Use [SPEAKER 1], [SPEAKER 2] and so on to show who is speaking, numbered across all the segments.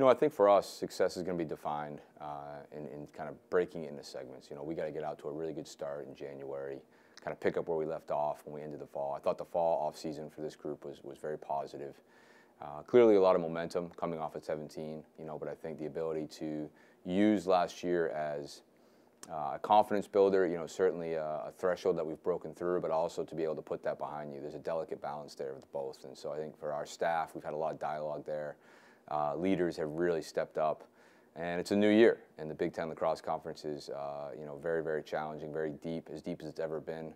[SPEAKER 1] I think for us, success is going to be defined in kind of breaking it into segments. We got to get out to a really good start in January, kind of pick up where we left off when we ended the fall. I thought the fall off season for this group was very positive. Clearly a lot of momentum coming off at 17, but I think the ability to use last year as a confidence builder, certainly a threshold that we've broken through, but also to be able to put that behind you. There's a delicate balance there with both. And so I think for our staff, we've had a lot of dialogue there. Leaders have really stepped up. And it's a new year, and the Big Ten Lacrosse Conference is, very, very challenging, very deep, as it's ever been,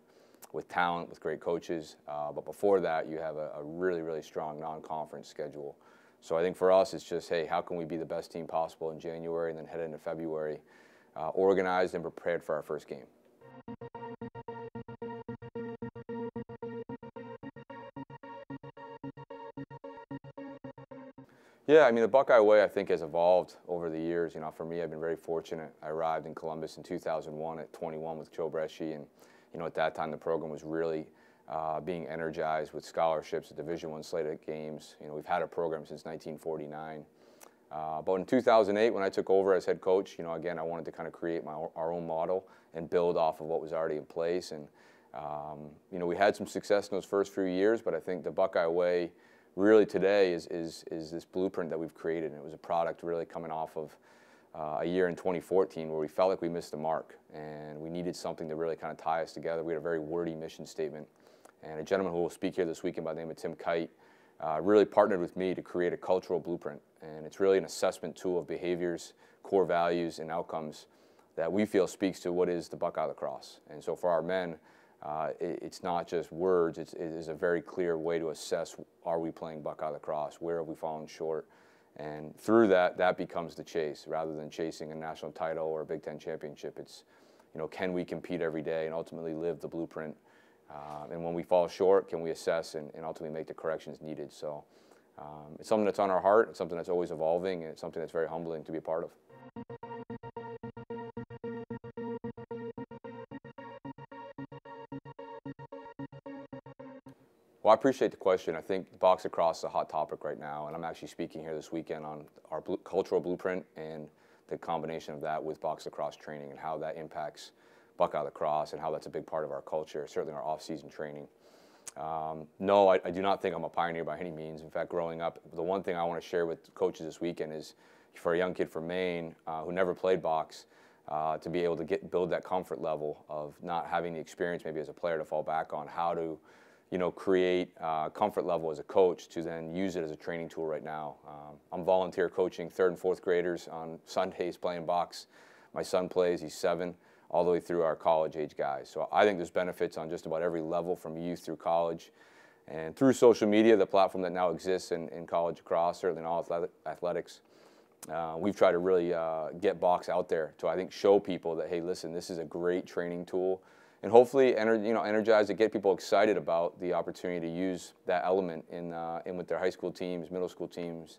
[SPEAKER 1] with talent, with great coaches. But before that, you have a really, really strong non-conference schedule. So I think for us, it's just, hey, how can we be the best team possible in January and then head into February, organized and prepared for our first game. Yeah, I mean, the Buckeye Way, I think, has evolved over the years. For me, I've been very fortunate. I arrived in Columbus in 2001 at 21 with Joe Bresci, and, at that time, the program was really being energized with scholarships at Division I slate of games. We've had a program since 1949. But in 2008, when I took over as head coach, again, I wanted to kind of create our own model and build off of what was already in place. And, we had some success in those first few years, but I think the Buckeye Way really today is this blueprint that we've created. And it was a product really coming off of a year in 2014 where we felt like we missed the mark and we needed something to really kind of tie us together. We had a very wordy mission statement. And a gentleman who will speak here this weekend by the name of Tim Kite really partnered with me to create a cultural blueprint. And it's really an assessment tool of behaviors, core values, and outcomes that we feel speaks to what is the Buckeye Lacrosse. And so for our men, it's not just words, it is a very clear way to assess, are we playing Buckeye Lacrosse, where have we fallen short? And through that becomes the chase. Rather than chasing a national title or a Big Ten championship, it's, can we compete every day and ultimately live the blueprint? And when we fall short, can we assess and ultimately make the corrections needed? So it's something that's on our heart, it's something that's always evolving, and it's something that's very humbling to be a part of. Well, I appreciate the question. I think box lacrosse is a hot topic right now, and I'm actually speaking here this weekend on our cultural blueprint and the combination of that with box lacrosse training and how that impacts Buckeye Lacrosse and how that's a big part of our culture, certainly our off-season training. No, I do not think I'm a pioneer by any means. In fact, growing up, the one thing I want to share with coaches this weekend is for a young kid from Maine who never played box, to be able to build that comfort level of not having the experience maybe as a player to fall back on, how to create comfort level as a coach to then use it as a training tool right now. I'm volunteer coaching 3rd and 4th graders on Sundays playing box. My son plays, he's 7, all the way through our college-age guys. So I think there's benefits on just about every level from youth through college. And through social media, the platform that now exists in college lacrosse, certainly in all athletics, we've tried to really get box out there to, I think, show people that, hey, listen, this is a great training tool. And hopefully, energize to get people excited about the opportunity to use that element in with their high school teams, middle school teams,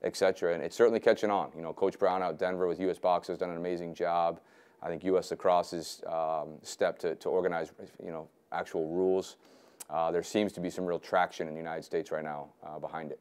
[SPEAKER 1] et cetera. And it's certainly catching on. Coach Brown out in Denver with U.S. Box has done an amazing job. I think U.S. Lacrosse's step to organize, actual rules. There seems to be some real traction in the United States right now behind it.